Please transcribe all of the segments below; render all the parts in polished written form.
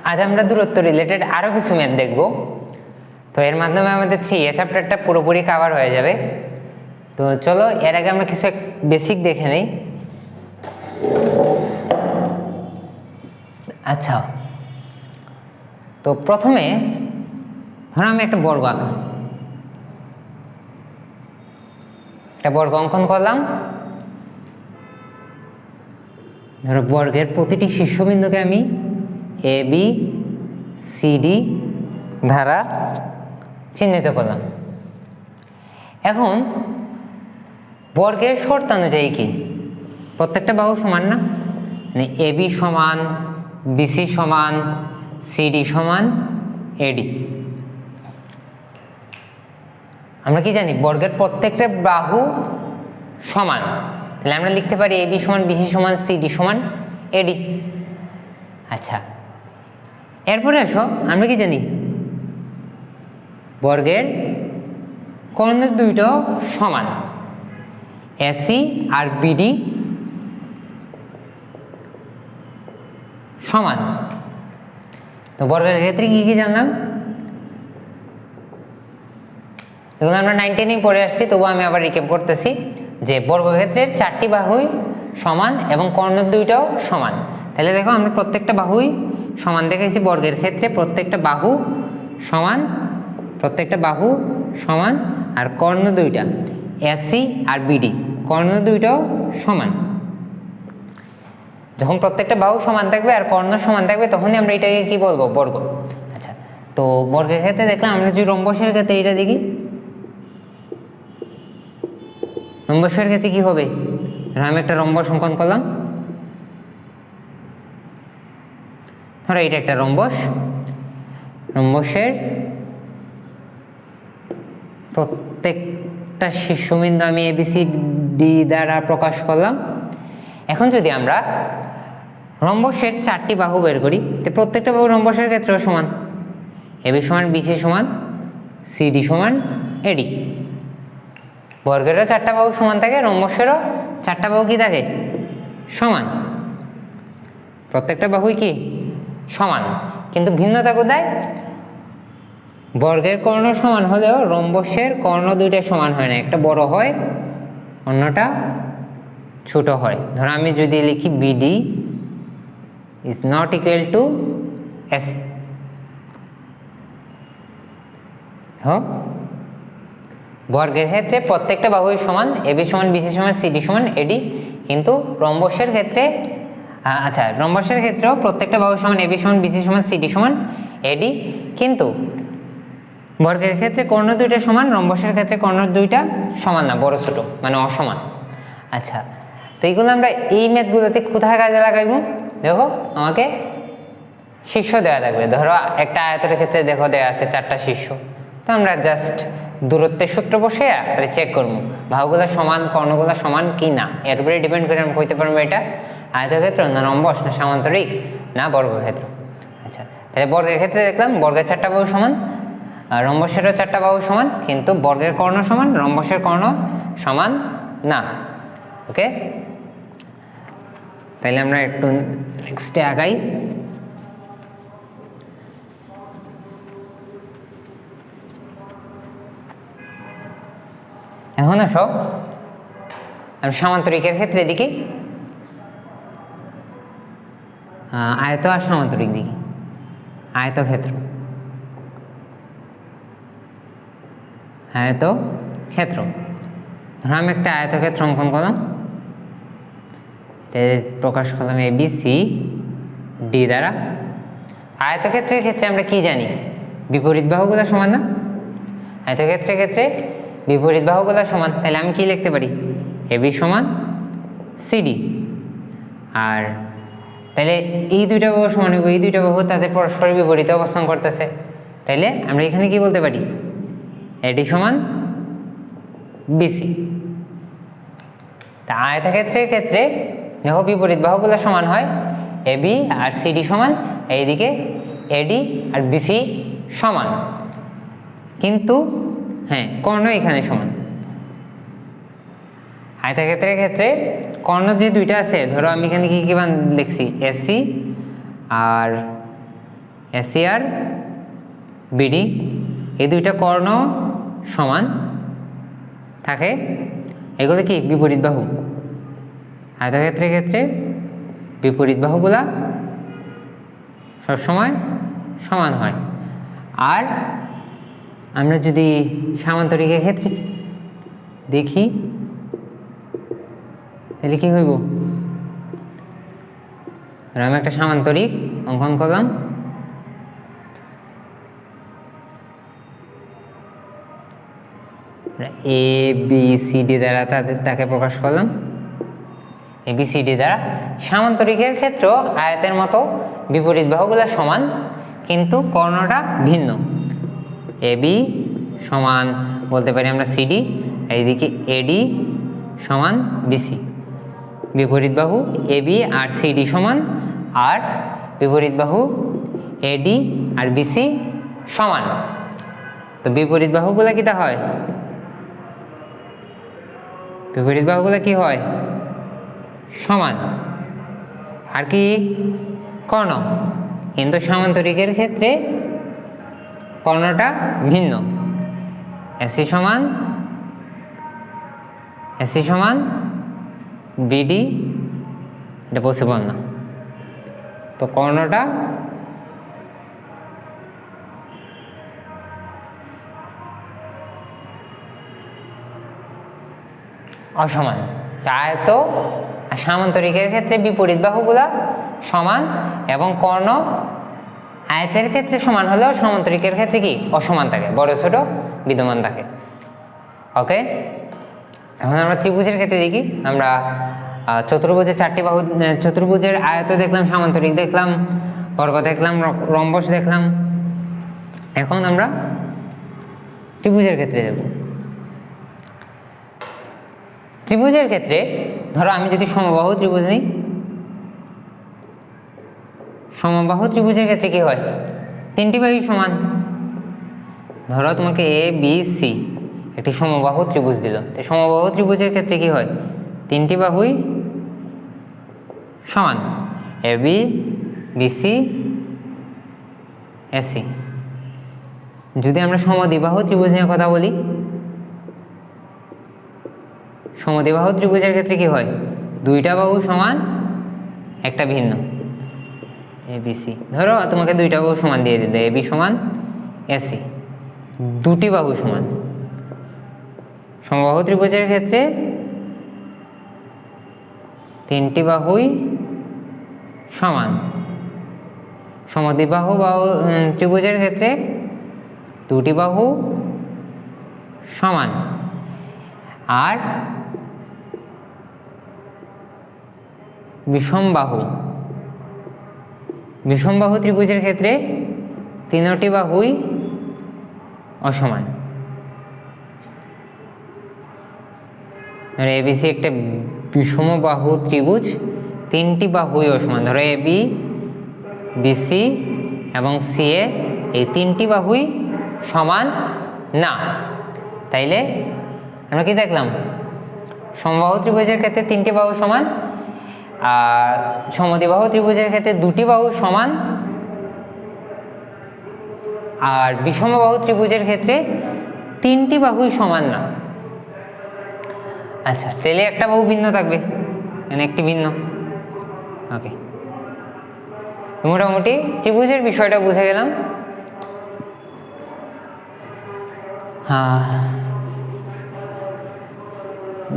আজ আমরা দূরত্ব রিলেটেড আরও কিছু ম্যাথ দেখব। তো এর মাধ্যমে আমাদের 3A চ্যাপ্টারটা পুরোপুরি কভার হয়ে যাবে। তো চলো এর আগে আমরা কিছু বেসিক দেখে নেই। আচ্ছা, তো প্রথমে ধরো আমি একটা বর্গ আঁকলাম, একটা বর্গ অঙ্কন করলাম। ধরো বর্গের প্রতিটি শীর্ষবিন্দুকে আমি এ বি সি ডি দ্বারা চিহ্নিত করলাম। এখন বর্গের শর্ত অনুযায়ী কি প্রত্যেকটা বাহু সমান না, মানে এ বি সমান, বিসি সমান, সিডি সমান এডি। আমরা কি জানি বর্গের প্রত্যেকটা বাহু সমান, তাহলে আমরা লিখতে পারি এ বি সমান, বিসি সমান, সিডি সমান এডি। আচ্ছা, এরপরে আসো আমরা কি জানি বর্গের কর্ণ দুইটা সমান, এসি আর বিডি সমান। তো বর্গের ক্ষেত্রে কি কি জানলাম এগুলো আমরা 9-10 পড়ে আসছি, তবু আমি আবার রিক্যাপ করতেছি যে বর্গক্ষেত্রের 4টি বাহুই সমান এবং কর্ণ দুইটাও সমান। তাহলে দেখো আমরা প্রত্যেকটা বাহুই সমান দেখেছি বর্গের ক্ষেত্রে, প্রত্যেকটা বাহু সমান, প্রত্যেকটা বাহু সমান, আর কর্ণ দুইটা এসি আর বিডি কর্ণ দুইটাও সমান। যখন প্রত্যেকটা বাহু সমান থাকবে আর কর্ণ সমান থাকবে তখনই আমরা এটাকে কি বলবো, বর্গ। আচ্ছা, তো বর্গের ক্ষেত্রে দেখলাম, আমরা যদি রম্বসের ক্ষেত্রে এটা দেখি, রম্বসের ক্ষেত্রে কি হবে, আমি একটা রম্বস অঙ্কন করলাম। ধরো এটা একটা রম্বস, রম্বসের প্রত্যেকটা শীর্ষবিন্দু আমি এবিসি ডি দ্বারা প্রকাশ করলাম। এখন যদি আমরা রম্বসের 4টি বাহু বের করি, তো প্রত্যেকটা বাহু রম্বসের ক্ষেত্রেও সমান, এবি সমান, বিসি সমান, সিডি সমান এডি। বর্গেরও 4টা বাহু সমান থাকে, রম্বসেরও 4টা বাহু কি থাকে, সমান। প্রত্যেকটা বাহুই কি সমান, কিন্তু ভিন্নতা কোথায়, বর্গের কর্ণ সমান হলেও রম্বসের কর্ণ দুইটা সমান হয় না, একটা বড় হয় অন্যটা ছোট হয়। ধরো আমি যদি লিখি BD is not equal to AC, বর্গের ক্ষেত্রে প্রত্যেকটা বাহুই সমান, এবি সমান, বিসি সমান, সিডি সমান এডি, কিন্তু রম্বসের ক্ষেত্রে আচ্ছা রম্বসের ক্ষেত্রেও প্রত্যেকটা বাহু সমান, এবি সমান, বিসি সমান, সিডি সমান এডি, কিন্তু বর্গের ক্ষেত্রে কর্ণ দুইটা সমান, রম্বসের ক্ষেত্রে কর্ণ দুইটা সমান না, বড় ছোট মানে অসমান। আচ্ছা, তো এইগুলো আমরা এই ম্যাথগুলোতে কোথায় কাজে লাগাইব, দেখো আমাকে শীর্ষ দেওয়া থাকবে। ধরো একটা আয়তের ক্ষেত্রে দেখো দেওয়া আছে 4টা শীর্ষ, তো আমরা জাস্ট দূরত্বের সূত্র বসে চেক করবো বাহুগুলো সমান, কর্ণগুলো সমান কি না, এর উপরে ডিপেন্ড করে আমরা কইতে পারবো এটা আয়তক্ষেত্র না রম্বস না সামান্তরিক না বর্গক্ষেত্র। আচ্ছা, তাহলে বর্গের ক্ষেত্রে দেখলাম বর্গের 4টা বাহু সমান, রম্বসেরও 4টা বাহু সমান, কিন্তু বর্গের কর্ণ সমান, রম্বসের কর্ণ সমান না। ওকে, তাইলে আমরা একটু নেক্সটে আগাই। এখন আসো আমি সামান্তরিকের ক্ষেত্রে দেখি, আয়ত আর সামান্তরিক দেখি। আয়তক্ষেত্র, আয়তক্ষেত্র, ধরো আমি একটা আয়তক্ষেত্র অঙ্কন করলাম, প্রকাশ করলাম এ বি সি ডি দ্বারা। আয়তক্ষেত্রের ক্ষেত্রে আমরা কি জানি, বিপরীত বাহুগুলো সমান না, আয়তক্ষেত্রের ক্ষেত্রে বিপরীত বাহুগুলো সমান। তাহলে আমি কি লিখতে পারি, এ বি সমান সিডি, আর তাহলে এই দুইটা বাহু সমান হইব, এই দুইটা বাহু তাদের পরস্পরের বিপরীতে অবস্থান করতেছে। তাইলে আমরা এখানে কি বলতে পারি, এডি সমান বিসি। তা আয়তক্ষেত্রের ক্ষেত্রে দেখো বিপরীত বাহুগুলো সমান হয়, এবি আর সিডি সমান, এইদিকে এডি আর বিসি সমান, কিন্তু হ্যাঁ কর্ণ এখানে সমান। আয়তক্ষেত্রের ক্ষেত্রে কর্ণ যে দুইটা আছে, ধরো আমি এখানে কি কি মান লিখছি, এসি আর এসি আর বিডি এই দুইটা কর্ণ সমান থাকে, এগুলো কি বিপরীত বাহু। আয়তক্ষেত্রের ক্ষেত্রে বিপরীত বাহুগুলা সবসময় সমান হয়। আর আমরা যদি সামান্তরিকের ক্ষেত্রে দেখি তাহলে কি হইব, আমি একটা সামান্তরিক অঙ্কন করলাম, এ বি সি ডি দ্বারা তাকে প্রকাশ করলাম, এ বি সি ডি দ্বারা। সামান্তরিকের ক্ষেত্রেও আয়তের মতো বিপরীত বাহুগুলো সমান, কিন্তু কর্ণটা ভিন্ন। এ বি সমান বলতে পারি আমরা সিডি, এইদিকে এডি সমান বিসি। বিপরীত বাহু এবি আর সিডি সমান, আর বিপরীত বাহু এডি আর বিসি সমান। তো বিপরীত বাহুগুলা কিটা হয়, বিপরীত বাহুগুলা কি হয়, সমান। আর কি কর্ণ, কিন্তু সামান্তরিকের ক্ষেত্রে কর্ণটা ভিন্ন। এসি সমান বিডি, এটা পসিবল না, তো কর্ণটা অসমান। আয়ত আর সামান্তরিকের ক্ষেত্রে বিপরীত বাহুগুলা সমান এবং কর্ণ আয়তের ক্ষেত্রে সমান হলেও সামান্তরিকের ক্ষেত্রে কি অসমান থাকে, বড় ছোট বিদ্যমান থাকে। ওকে, এখন আমরা ত্রিভুজের ক্ষেত্রে দেখি। আমরা চতুর্ভুজের চারটি বাহু, চতুর্ভুজের আয়ত দেখলাম, সামান্তরিক দেখলাম, বর্গ দেখলাম, রম্বস দেখলাম। এখন আমরা ত্রিভুজের ক্ষেত্রে যাব। ত্রিভুজের ক্ষেত্রে ধরো আমি যদি সমবাহু ত্রিভুজ নিই, সমবাহু ত্রিভুজের ক্ষেত্রে কি হয়, তিনটি বাহু সমান। ধরো তোমাকে এ বি সি একটি সমবাহু ত্রিভুজ দিল, তো সমবাহু ত্রিভুজের ক্ষেত্রে কি হয়, তিনটি বাহুই সমান, এ বি বিসি এসি। যদি আমরা সমদ্বিবাহু ত্রিভুজ নিয়ে কথা বলি, সমদ্বিবাহু ত্রিভুজের ক্ষেত্রে কি হয়, দুইটা বাহু সমান, একটা ভিন্ন, এ বি সি। ধরো তোমাকে দুইটা বাহু সমান দিয়ে দিল, এ বি সমান এসি, দুটি বাহু সমান। সমবাহু ত্রিভুজের ক্ষেত্রে তিনটি বাহুই সমান। সমদ্বিবাহু ত্রিভুজের ক্ষেত্রে দুটি বাহু সমান। আর বিষমবাহু ত্রিভুজের ক্ষেত্রে তিনটি বাহুই অসমান। ধরো এবিসি একটা বিষমবাহু ত্রিভুজ, তিনটি বাহুই অসমান। ধরো এ বি বিসি এবং সি এ এই তিনটি বাহুই সমান না। তাইলে আমরা কি দেখলাম, সমবাহু ত্রিভুজের ক্ষেত্রে তিনটি বাহু সমান, আর সমদ্বিবাহু ত্রিভুজের ক্ষেত্রে দুটি বাহু সমান, আর বিষমবাহু ত্রিভুজের ক্ষেত্রে তিনটি বাহুই সমান না। আচ্ছা, তাহলে একটা বাহু ভিন্ন থাকবে, মানে একটি ভিন্ন। ওকে, মোটামুটি ত্রিভুজের বিষয়টা বুঝে গেলাম।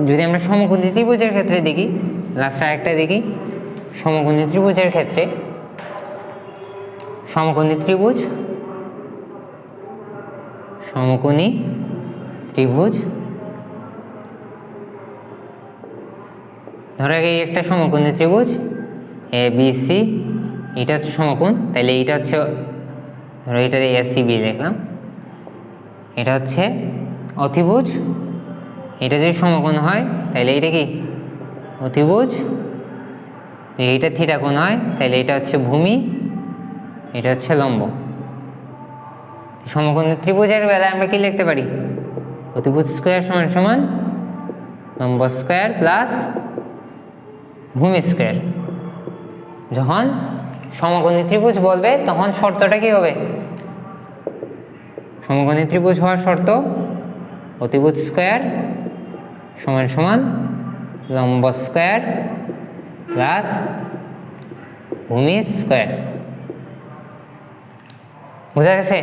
যদি আমরা সমকোণী ত্রিভুজের ক্ষেত্রে দেখি, লাস্ট আরেকটা দেখি। সমকোণী ত্রিভুজের ক্ষেত্রে সমকোণী ত্রিভুজ ধরো এই একটা সমকোণী ত্রিভুজ এ বি সি, এটা হচ্ছে সমকোণ, তাহলে এইটা হচ্ছে, ধরো এটার এ সি বি দেখলাম, এটা হচ্ছে অতিভুজ। এটা যদি সমকোণ হয় তাহলে এটা কি অতিভুজ। এইটা থিটা কোণ হয় তাহলে এটা হচ্ছে ভূমি, এটা হচ্ছে লম্ব। সমকোণী ত্রিভুজের বেলায় আমরা কি লিখতে পারি, অতিভুজ স্কোয়ার সমান সমান লম্ব স্কোয়ার প্লাস ভূমি স্কোয়ার। যখন সমকোণী ত্রিভুজ বলবে তখন শর্তটা কি হবে? সমকোণী ত্রিভুজ হওয়ার শর্ত অতিভুজ স্কয়ার সমান সমান লম্ব স্কয়ার প্লাস ভূমি স্কয়ার। বুঝা গেছে?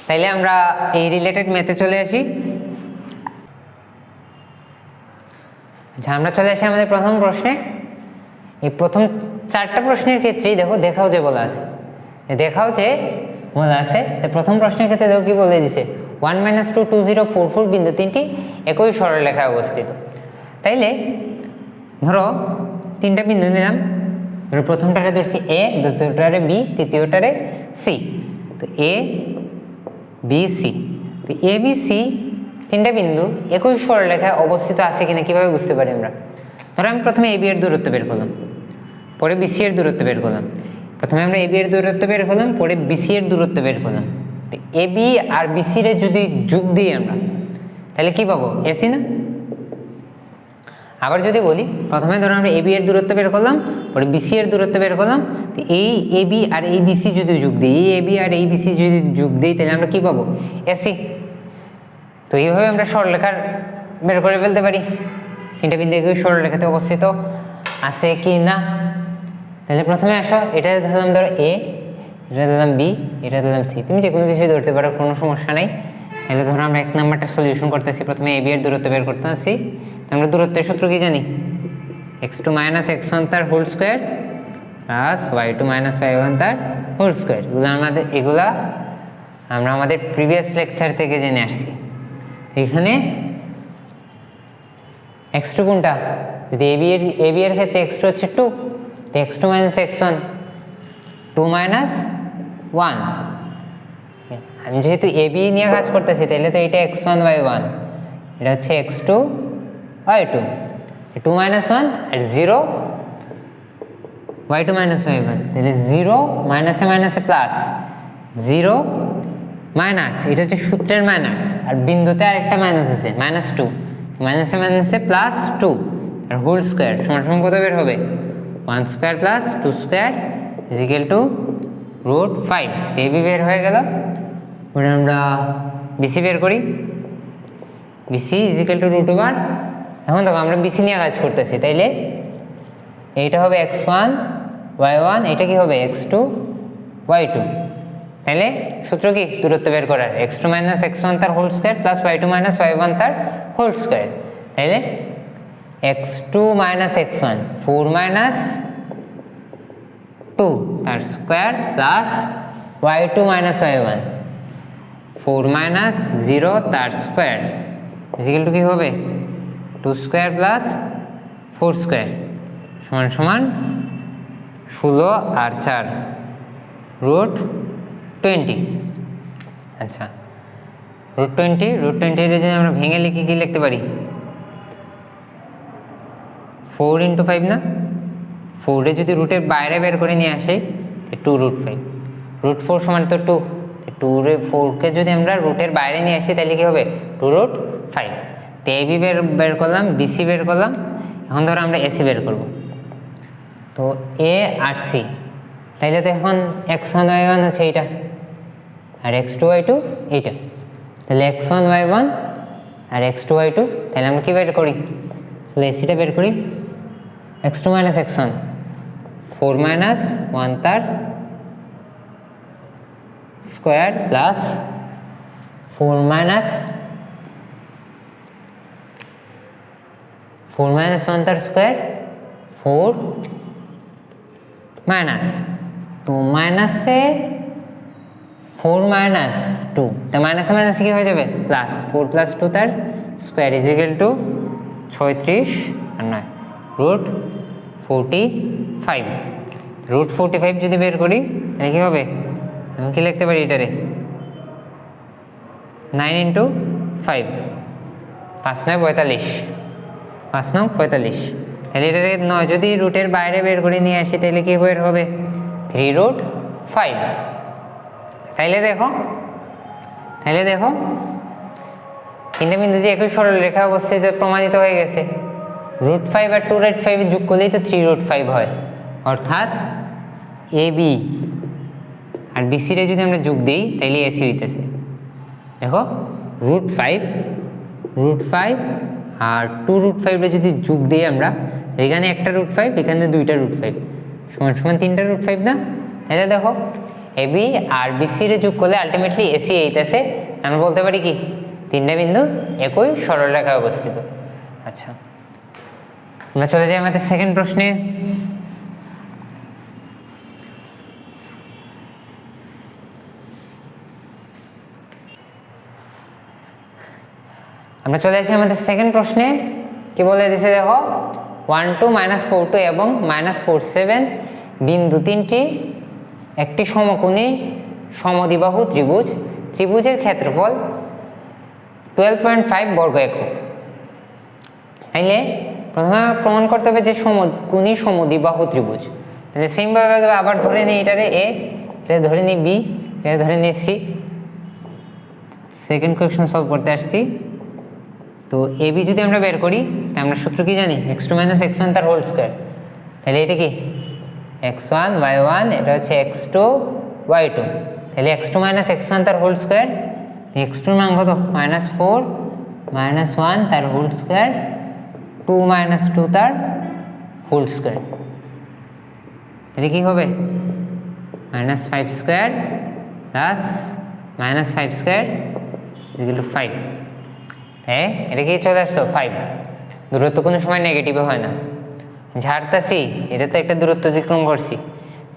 তাইলে আমরা এই রিলেটেড ম্যাথে চলে আসি। আমরা চলে আসি আমাদের প্রথম প্রশ্নে। এই প্রথম 4টা প্রশ্নের ক্ষেত্রেই দেখো দেখাও যে বলা আছে, প্রথম প্রশ্নের ক্ষেত্রে দেখো কি বলে দিছে 1 - 2 2 0 4 4 বিন্দু তিনটি একই সরলরেখায় অবস্থিত। তাইলে ধরো 3টা বিন্দু নিলাম, ধরো প্রথমটারে ধরছি এ, দ্বিতীয়টারে বি, তৃতীয়টারে সি। তো এ বি সি, তো এ বি সি 3টা বিন্দু একই সরলরেখায় অবস্থিত আছে কিনা কিভাবে বুঝতে পারি আমরা? ধরো আমি প্রথমে এ বি এর দূরত্ব বের করলাম, পরে বিসি এর দূরত্ব বের করলাম। প্রথমে আমরা এ বি এর দূরত্ব বের করলাম, পরে বিসি এর দূরত্ব বের করলাম। এ বি আর বিসি রে যদি যোগ দিই আমরা তাহলে কি পাবো? এসি না? আবার যদি বলি প্রথমে ধরো আমরা এ বি এর দূরত্ব বের করলাম, পরে বিসি এর দূরত্ব বের করলাম, তো এই এ বি আর এই বিসি যদি যোগ দিই, এই এ বি আর এই বিসি যদি যোগ দিই তাহলে আমরা কি পাবো? এসি। তো এইভাবে আমরা সরলরেখার বের করে ফেলতে পারি 3টা বিন্দু একই সরলরেখাতে অবস্থিত আছে কি না। তাহলে প্রথমে আসো, এটা ধরলাম ধরো এ, এটা ধরলাম বি, এটা ধরলাম সি, তুমি যে কোনো কিছু ধরতে পারো, কোনো সমস্যা নাই। তাহলে ধরো আমরা 1 নাম্বারটা সলিউশন করতেছি। প্রথমে এ বি এর দূরত্ব বের করতে আসি। আমরা দূরত্বের সূত্র কি জানি? x2 - x1 তার whole square plus y2 - y1 তার হোল স্কয়ার। এগুলা আমরা আমাদের প্রিভিয়াস লেকচার থেকে জেনে আসছি। এখানে x2 কোনটা? যদি এ বি এর ক্ষেত্রে x2 হচ্ছে 2, তো x2 - x1 2 - 1। আমি যেহেতু এ বি নিয়ে কাজ করতেছি তাহলে তো এটা x1 y1, এটা হচ্ছে x2 y2, 2 - 1 আর 0 y2 - y1, তাহলে 0 মাইনাসে মাইনাসে প্লাস, 0 মাইনাস, এটা হচ্ছে সূত্রের মাইনাস, আর বিন্দুতে আরেকটা মাইনাস আছে -2, মাইনাসে মাইনাসে প্লাস 2 আর হোল স্কয়ার সমান সমান কত বের হবে? 1 square plus 2 square √5। A B বের হয়ে গেল। এবার আমরা বিসি বের করি। বিসি √1। এখন দেখো আমরা বিসি নিয়ে কাজ করতেছি, তাইলে এইটা হবে x1 y1, এটা কি হবে x2 y2। তাহলে সূত্র কি? দূরত্ব বের করার, x2 - x1 তার whole square plus y2 - y1 তার হোল স্কয়ার। তাহলে x2 - x1 4 - 2 তার স্কয়ার প্লাস y2 - y1 4 - 0 তার স্কয়ার ইকুয়াল টু কি হবে? 2 স্কয়ার প্লাস 4 স্কয়ার সমান সমান 16 আর 4 √20। আচ্ছা, √20 এর যদি আমরা ভেঙে লিখি কি লিখতে পারি? 4 × 5 না? 4 এ যদি রুটের বাইরে বের করে নিয়ে আসি 2√5, √4 সমান তো 2, 4কে যদি আমরা রুটের বাইরে নিয়ে আসি তাহলে কি হবে? 2√5। তো এ বি বের করলাম, বিসি বের করলাম। এখন ধরো আমরা এসি বের করব। তো এ আর সি, তাইলে তো এখন x1 y1 হচ্ছে এইটা, আর x2 y2 এইটা। তাহলে x1 y1 আর x2 y2, তাহলে আমরা কি বের করি? তাহলে এসিটা বের করি। x2 - x1 4 - 1 তার স্কয়ার প্লাস 4 - 1 তার স্কয়ার 4 মাইনাস, তো মাইনাসে 4 - 2, তো মাইনাসে মাইনাসে কি হয়ে যাবে? প্লাস 4 + 2 তার স্কয়ার ইকুয়াল টু 36 আর 9 √45। √45 যদি বের করি তাহলে কি হবে? আমি কি লিখতে পারি এটারে? 9 × 5, 5 × 9 = 45, 5 × 9 = 45। তাহলে এটারে 9 যদি রুটের বাইরে বের করে নিয়ে আসি তাহলে কি বের হবে? 3√5। তাইলে দেখো 3টে বিন্দু যে একই সরলরেখা অবস্থিত প্রমাণিত হয়ে গেছে। √5 আর 2√5 যোগ করলেই তো 3√5 হয়। অর্থাৎ এ বি আর বিসিরে যদি আমরা যোগ দিই তাহলে এসি হইতেছে। দেখো √5 আর 2√5 যদি যোগ দিই আমরা, এখানে একটা √5, এখানে দুইটা √5 সমান সমান 3টা √5 না? এটা দেখো এ বি আর বিসিরে যোগ করলে আলটিমেটলি এসি এইতেছে। আমরা বলতে পারি কি 3টা বিন্দু একই সরল রেখায় অবস্থিত। আচ্ছা, আমরা চলে যাই আমাদের সেকেন্ড প্রশ্নে। আমরা চলে আসি আমাদের সেকেন্ড প্রশ্নে। কি বলে দিছে দেখো, 1 2 -4 2 এবং -4 7 বিন্দু তিনটি একটি সমকোণী সমদ্বিবাহু ত্রিভুজ। ত্রিভুজের ক্ষেত্রফল 12.5 বর্গ একক। তাইলে প্রথমে প্রমাণ করতে হবে যে সমকোণী সমদ্বিবাহু ত্রিভুজ। তাহলে সেমভাবে আবার ধরে নিই এটারে এ, এটা ধরে নিই বি, এটা ধরে নিই সি। সেকেন্ড কোয়েশ্চন সলভ করতে আসছি। তো এ বি যদি আমরা বের করি, তাই আমরা সূত্র কি জানি, x2 - x1 তার হোল স্কয়ার। তাহলে এটা কি x1 y1, এটা হচ্ছে x2 y2। তাহলে x2 - x1 তার হোল স্কয়ার, x2 এর মান কত -4 -1 তার হোল স্কয়ার 2 - 2 তার হোল স্কয়ার। এটা কি হবে -5 square plus -5 square equal to 5। হ্যাঁ, এটা কি চলে আসতো 5। দূরত্ব কোনো সময় নেগেটিভে হয় না। ঝাড়তাছি, এটা তো একটা দূরত্ব অতিক্রম করছি,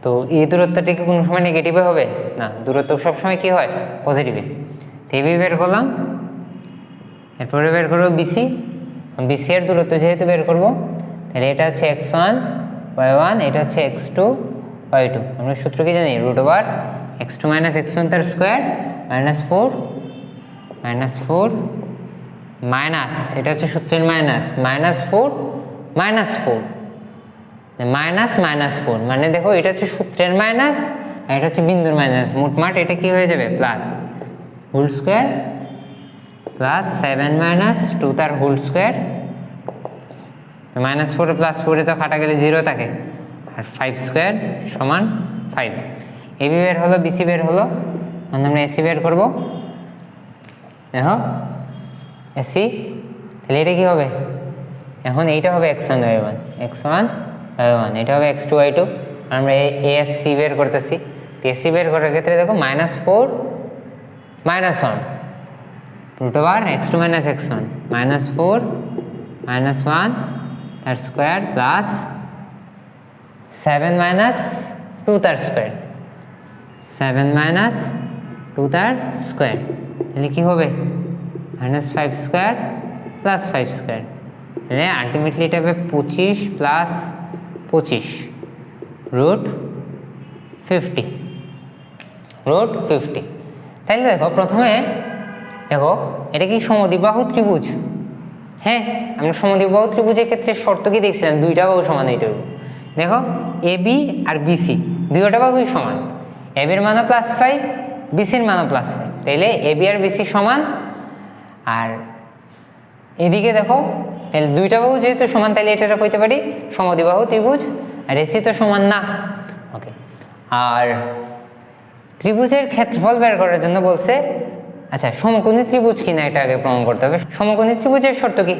তো এই দূরত্বটা কি কোনো সময় নেগেটিভে হবে না, দূরত্ব সবসময় কি হয় পজিটিভে। এবি বের করলাম, এরপরে বের করবো বিসি। বিসি এর দূরত্ব যেহেতু বের করবো, তাহলে এটা হচ্ছে x1 y1, এটা হচ্ছে x2 y2। আমরা সূত্র কি জানি, √x2 - x1 তার স্কোয়ার -4 মাইনাস, এটা হচ্ছে সূত্রের মাইনাস -4 -4 -4, মানে দেখো এটা হচ্ছে সূত্রের মাইনাস আর এটা হচ্ছে বিন্দুর মাইনাস, মোটমাট এটা কি হয়ে যাবে প্লাস হোল স্কোয়ার প্লাস 7 - 2 তার হোল স্কোয়ার। -4 +4 তো কাটা গেলে 0 থাকে, আর 5 স্কোয়ার সমান 5। এবি বের হলো, বিসি বের হলো, আমরা এসি বের করবো। দেখো এসি, তাহলে এটা কি হবে, এখন এইটা হবে x1 y1, এটা হবে x2 y2। আমরা এসি বের করতেছি। এসি বের করার ক্ষেত্রে দেখো -4 -1 √x2 - x1 -4 -1 তার স্কোয়ার প্লাস 7 - 2 তার স্কোয়ার, 7 - 2 তার স্কোয়ার। তাহলে কি হবে -5 স্কোয়ার প্লাস 5 স্কোয়ার। তাহলে আলটিমেটলি এটা হবে 25 + 25 √50। তাহলে দেখো প্রথমে দেখো এটা কি সমদ্বিবাহু ত্রিভুজ। হ্যাঁ, আমরা সমদ্বিবাহু ত্রিভুজের ক্ষেত্রে শর্ত কি দেখছিলাম, দুইটা বাহু সমান হইতে হবে। দেখো এ বি আর বিসি দুইটা বাহুই সমান, এ বির মানও +5, বিসির মানও +5। তাইলে এ বি আর বিসি সমান। আর এদিকে দেখো, তাহলে দুইটা বাহু যেহেতু সমান, তাহলে এটা কইতে পারি সমদ্বিবাহু ত্রিভুজ। আর এসি তো সমান না, ওকে। আর ত্রিভুজের ক্ষেত্রফল বের করার জন্য বলছে, আচ্ছা সমকোণী ত্রিভুজ কিনা এটা আগে প্রমাণ করতে হবে। সমকোণী ত্রিভুজের শর্ত কি,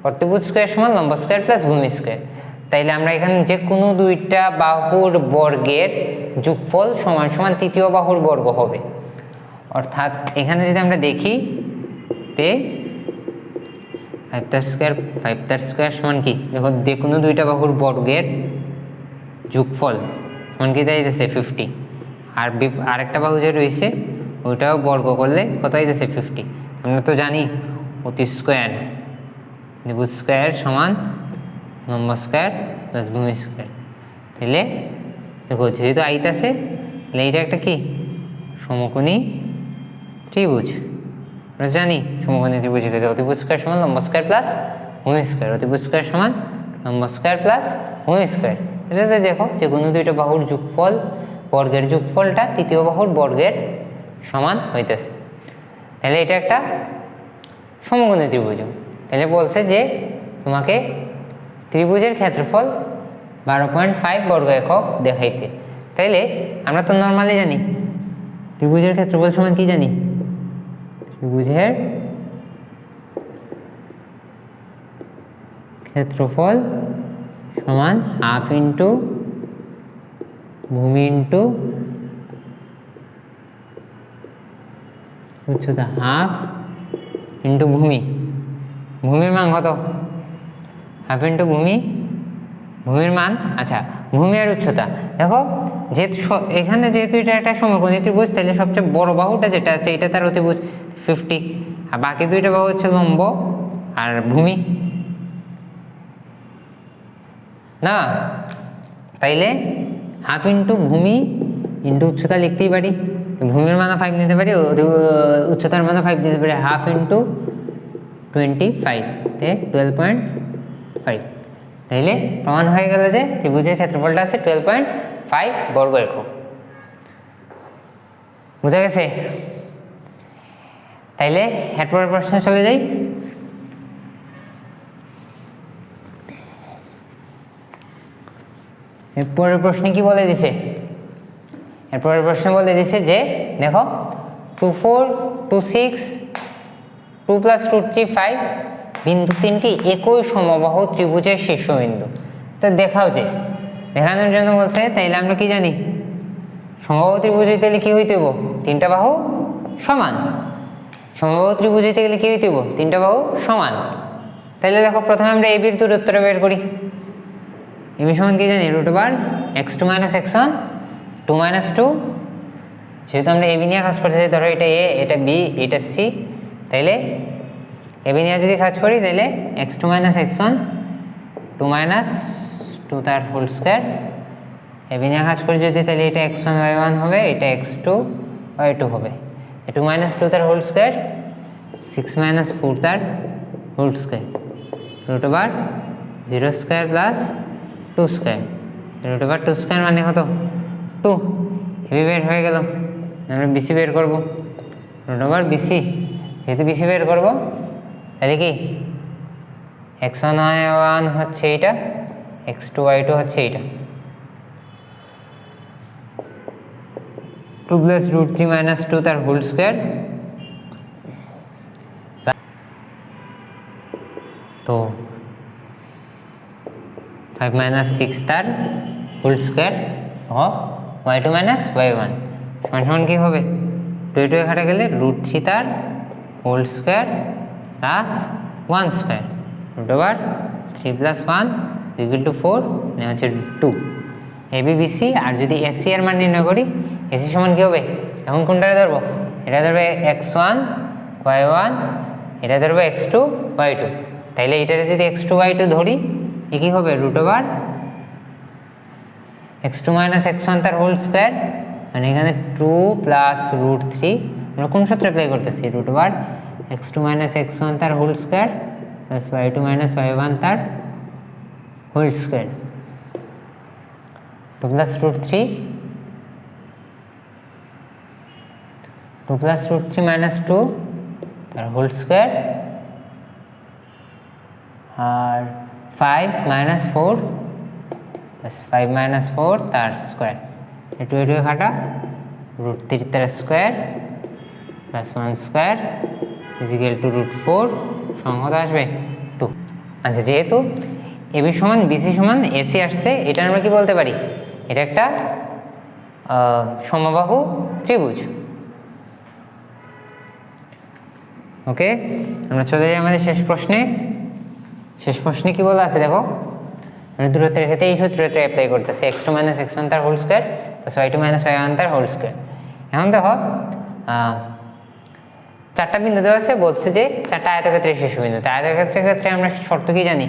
অর্ধভুজ স্কোয়ার সমান লম্ব স্কোয়ার প্লাস ভূমি স্কোয়ার। তাইলে আমরা এখানে যে কোনো দুইটা বাহুর বর্গের যোগফল সমান সমান তৃতীয় বাহুর বর্গ হবে। অর্থাৎ এখানে যদি আমরা দেখি, তে 5 তার স্কোয়ার সমান কি, দেখো যে কোনো দুইটা বাহুর বর্গের যোগফল সমান কি যাইতেছে 50। আর আরেকটা বাহু যে রয়েছে ওইটাও বর্গ করলে কত হইতেছে 50। আমরা তো জানি অতি স্কোয়ার ত্রিভুজ স্কোয়ার সমান লম্ব স্কোয়ার প্লাস ভূমি স্কোয়ার। তাহলে দেখো যেহেতু আইতাছে, তাহলে এইটা একটা কি সমকোণী ত্রিভুজ। আমরা জানি সমকোণী ত্রিভুজের ক্ষেত্রে অতিভুজ স্কোয়ার সমান লম্ব স্কোয়ার প্লাস ভূমি স্কোয়ার, অতিভুজ স্কোয়ার সমান লম্ব স্কোয়ার প্লাস ভূমি স্কোয়ার। এটা দেখো যে কোনো দুইটা বাহুর যোগফল বর্গের যোগফলটা তৃতীয় বাহুর বর্গের সমান হইতেছে। তাহলে এটা একটা সমকোণী ত্রিভুজ। তাহলে বলছে যে তোমাকে ত্রিভুজের ক্ষেত্রফল 12.5 বর্গ একক দেখাইতে। তাইলে আমরা তো নর্মালি জানি ত্রিভুজের ক্ষেত্রফল সমান কি জানি, ত্রিভুজের ক্ষেত্রফল সমান হাফ ইন্টু ভূমি ইন্টু উচ্চতা, হাফ ইন্টু ভূমি, ভূমির মান কত, হাফ ইন্টু ভূমি, ভূমির মান, আচ্ছা ভূমি আর উচ্চতা। দেখো যেহেতু এখানে যেহেতু এটা একটা সমকোণী ত্রিভুজ, তাহলে সবচেয়ে বড় বাহুটা যেটা আছে এটা তার অতিভুজ 50, আর বাকি দুইটা বাহু হচ্ছে লম্ব আর ভূমি না। তাইলে হাফ ইন্টু ভূমি ইন্টু উচ্চতা লিখতেই পারি, ভূমির মানও 5 নিতে পারি, উচ্চতার মানও 5 নিতে পারি, হাফ ইন্টু 25 তে 12.5। তাইলে প্রমাণ হয়ে গেল যে ত্রিভুজের ক্ষেত্রফলটা আছে 12.5 বর্গ একক। বুঝা গেছে? তাইলে এরপরের প্রশ্নে চলে যাই। এরপরের প্রশ্নে কি বলে দিছে, এরপরের প্রশ্নে বলে দিছে যে দেখো 2 4 2 6 2 + √3 5 বিন্দু তিনটি একই সমবাহু ত্রিভুজের শীর্ষবিন্দু। তো দেখাও যে, দেখানোর জন্য বলছে, তাইলে আমরা কি জানি সমবাহু ত্রিভুজ হইতে গেলে কি হইতে হইব, তিনটা বাহু সমান। সমবাহু ত্রিভুজ হইতে গেলে কি হইতে হইব, তিনটা বাহু সমান। তাইলে দেখো প্রথমে আমরা এ বির দূরত্বটা বের করি। এবি সমান কি জানি, √(x2 - x1 2 - 2), যেহেতু আমরা এবি নিয়ে কাজ করতে চাই, ধরো এটা এ, এটা বি, এটা সি, তাইলে এবি নিয়ে যদি কাজ করি তাহলে x2 - x1 2 - 2 তার হোল স্কোয়ার, এবি নিয়ে কাজ করি যদি তাহলে এটা x1 y1 হবে, এটা x2 y2 হবে, 2 - 2 তার হোল স্কোয়ার 6 - 4 তার হোল স্কোয়ার, √0² + 2 স্কোয়ার, √2 স্কোয়ার মানে কত 2। এবি বের হয়ে গেল, আমরা বিসি বের করবো, √BC, যেহেতু বিসি বের করবো তাহলে কি x1 y1 হচ্ছে এইটা, x2 y2 হচ্ছে এইটা, 2 + √3 - 2 তার হোল স্কোয়ার, তো 5 - 6 তার হোল স্কোয়ার, y2 - y1 সমান কি হবে, 2 কাটা গেলে √3 তার হোল স্কোয়ার প্লাস 1 স্কোয়ার, √3 + 1 = 4, মানে হচ্ছে 2। এবি বিসি, আর যদি এসি এর মান নির্ণয় করি, এসি সমান কি হবে, এখন কোনটারে ধরবো, এটা ধরবে x1 y1, এটা ধরবে x2 y2, তাইলে এটারে যদি x2 y2 ধরি, এ কি হবে √(x2 - x1 তার হোল স্কোয়ার), মানে এখানে 2 + √3, আমরা কোন সূত্র অ্যাপ্লাই করতেছি, √(x2 - x1 তার হোল স্কোয়ার + y2 - y1 তার হোল স্কোয়ার, 2 + √3 - 2 তার হোল স্কোয়ার, আর 5 - 4 + 5 - 4 তার স্কোয়ার, একটু কাটা, √3 তার স্কোয়ার প্লাস 1 স্কোয়ার = √4, সংখ্যা আসবে 2। আচ্ছা, যেহেতু এবি সমান বিসি সমান এসি আসছে, এটা আমরা কি বলতে পারি, এটা একটা সমবাহু ত্রিভুজ। ওকে, আমরা চলে যাই আমাদের শেষ প্রশ্নে। শেষ প্রশ্নে কি বলা আছে দেখো, আমরা দূরত্বের ক্ষেত্রে এই সূত্রটা অ্যাপ্লাই করতেছি, x2 - x1 তার হোল স্কোয়ার + y2 - y1 তার হোল স্কোয়ার। এখন দেখো 4টা বিন্দু দেওয়া আছে, বলছে যে 4টা আয়তক্ষেত্রের শীর্ষবিন্দু। তো আয়তক্ষেত্রের ক্ষেত্রে আমরা শর্ত কি জানি,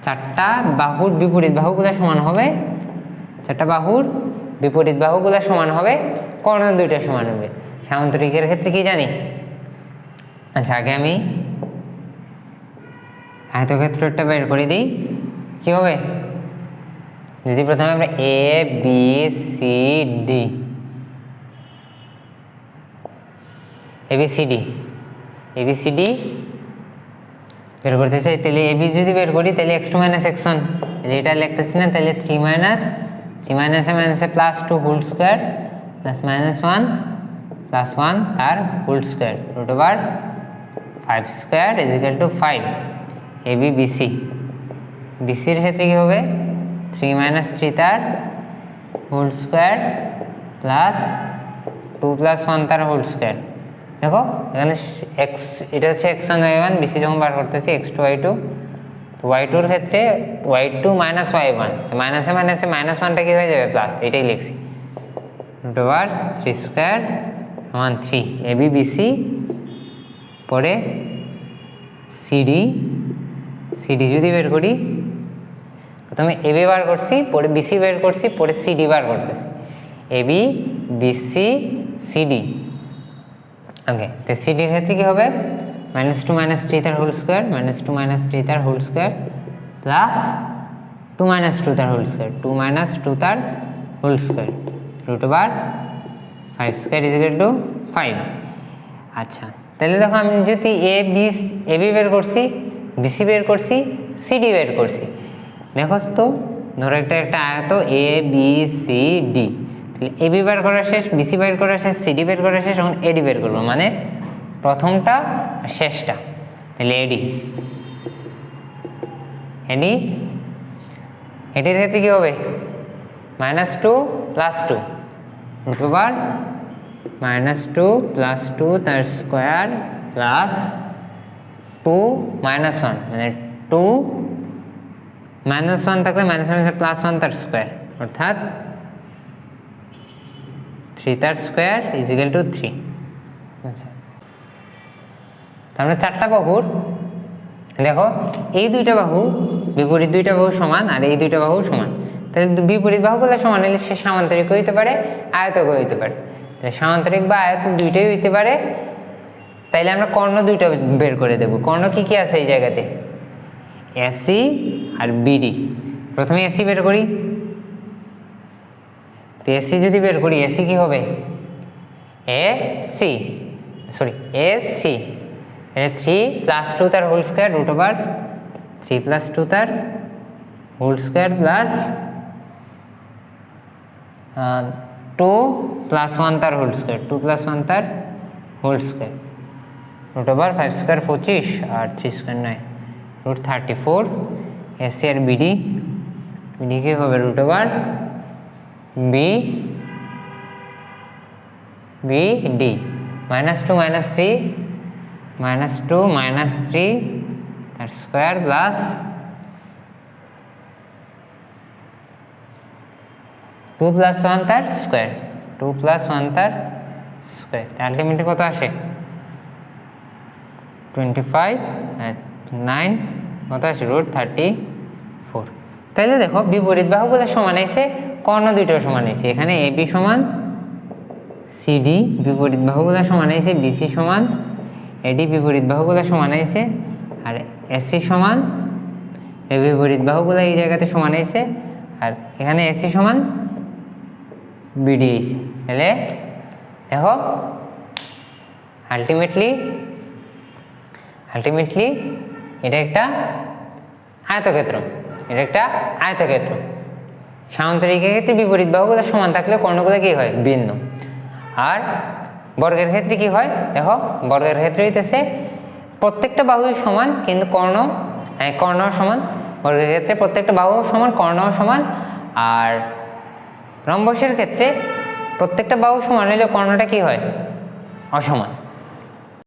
4টা বাহুর বিপরীত বাহুগুলো সমান হবে, 4টা বাহুর বিপরীত বাহুগুলো সমান হবে, কর্ণ দুইটা সমান হবে। সামান্তরিকের ক্ষেত্রে কি জানি, আচ্ছা আগে আমি আয়তক্ষেত্রটা বের করে দিই। কি হবে, যদি প্রথমে আমরা A B C D ABCD বের করতে চাই, তাহলে এবি যদি বের করি তাহলে x2 - x1 এটা লিখতেছি না, তাহলে 3 মাইনাসে মাইনাসে plus 2 whole square plus minus 1 plus 1 তার whole square root over 5 square is equal to 5। AB BC, বিসির ক্ষেত্রে কী হবে 3 মাইনাস 3 তার হোল স্কোয়ার প্লাস 2 প্লাস 1 তার হোল স্কোয়ার। দেখো এখানে এক্স, এটা হচ্ছে x1 y1, বিসি যখন বার করতেছি x2 y2, তো y2 এর ক্ষেত্রে y2 মাইনাস y1, তো মাইনাসে মাইনাসে মাইনাস 1টা কী হয়ে যাবে প্লাস, এটাই লিখছি রুট ওভার 3 স্কোয়ার সমান 3। এবি বিসি, পরে সিডি, সিডি যদি বের করি, প্রথমে এবি বার করছি, পরে বিসি বের করছি, পরে সিডি বার করতেছি, এবি বিসি সিডি। ওকে, তো সিডির ক্ষেত্রে কী হবে -2 - 3 তার হোল স্কোয়ার, -2 - 3 তার হোল স্কোয়ার প্লাস 2 - 2 তার হোল স্কোয়ার, 2 - 2 তার whole square root over 5 square is equal to 5। আচ্ছা, তাহলে দেখো আমি যদি এবি বের করছি, বিসি বের করছি, সিডি বের করছি, দেখো তো ধরো একটা আয়ত এ বি সি ডি, তাহলে এবি বের করা শেষ, বিসি বের করা শেষ, সিডি বের করা শেষ, এখন এডি বের করবো, মানে প্রথমটা আর শেষটা। তাহলে এডি, এডির ক্ষেত্রে কী হবে -2 + 2 রুট ওভার -2 + 2 তার স্কোয়ার প্লাস 2 - 1, মানে 2 -1 থাকলে -1 প্লাস 1 তার স্কোয়ার, অর্থাৎ 3 তার স্কোয়ার ইজ ইকুয়াল টু 3। আচ্ছা, তাহলে 4টা বাহুর, দেখো এই দুইটা বাহু, বিপরীত দুইটা বাহু সমান আর এই দুইটা বাহু সমান, তাহলে বিপরীত বাহুগুলো সমান হলে সে সামান্তরিক হইতে পারে, আয়তক হইতে পারে, তাহলে সামান্তরিক বা আয়ত দুইটাই হইতে পারে। তাইলে আমরা কর্ণ দুইটা বের করে দেব। কর্ণ কি কি আছে এই জায়গাতে, এসি আর বিডি। প্রথমে এসি বের করি, তো এসি যদি বের করি, এসি কি হবে এসি 3 + 2 তার হোল স্কোয়ার রুট ওভার 3 + 2 তার হোল স্কোয়ার প্লাস 2 + 1 তার হোল স্কোয়ার, 2 + 1 তার whole square root over 5 square 25 আর 3 স্কোয়ার 9 রুট 34। এসি আর বিডি, বিডি কি হবে রুট ওভার বিডি -2 - 3 -2 - 3 তার স্কোয়ার প্লাস 2 + 1 তার স্কোয়ার, 2 + 1 তার স্কোয়ার, আলটিমেটলি কত আসে 25 আর 9 কত আসে রুট 34। তাহলে দেখো বিপরীত বাহুগুলো সমান আছে, কর্ণ দুইটাও সমান আছে। এখানে এবি সমান সিডি, বিপরীত বাহুগুলো সমান আছে বিসি সমান এডি, বিপরীত বাহুগুলো সমান আছে, আর এসি সমান এই বিপরীত বাহুগুলো এই জায়গাতে সমান আছে, আর এখানে এসি সমান বিডি আছে। তাহলে দেখো আলটিমেটলি এটা একটা আয়তক্ষেত্র, সামান্তরিকের ক্ষেত্রে বিপরীত বাহুগুলো সমান থাকলে কর্ণগুলো কি হয় ভিন্ন। আর বর্গের ক্ষেত্রে কি হয়, দেখো বর্গের ক্ষেত্রে হইতেছে প্রত্যেকটা বাহুই সমান কিন্তু কর্ণ সমান। বর্গের ক্ষেত্রে প্রত্যেকটা বাহু সমান, কর্ণ সমান। আর রম্বসের ক্ষেত্রে প্রত্যেকটা বাহু সমান হলে কর্ণটা কি হয় অসমান।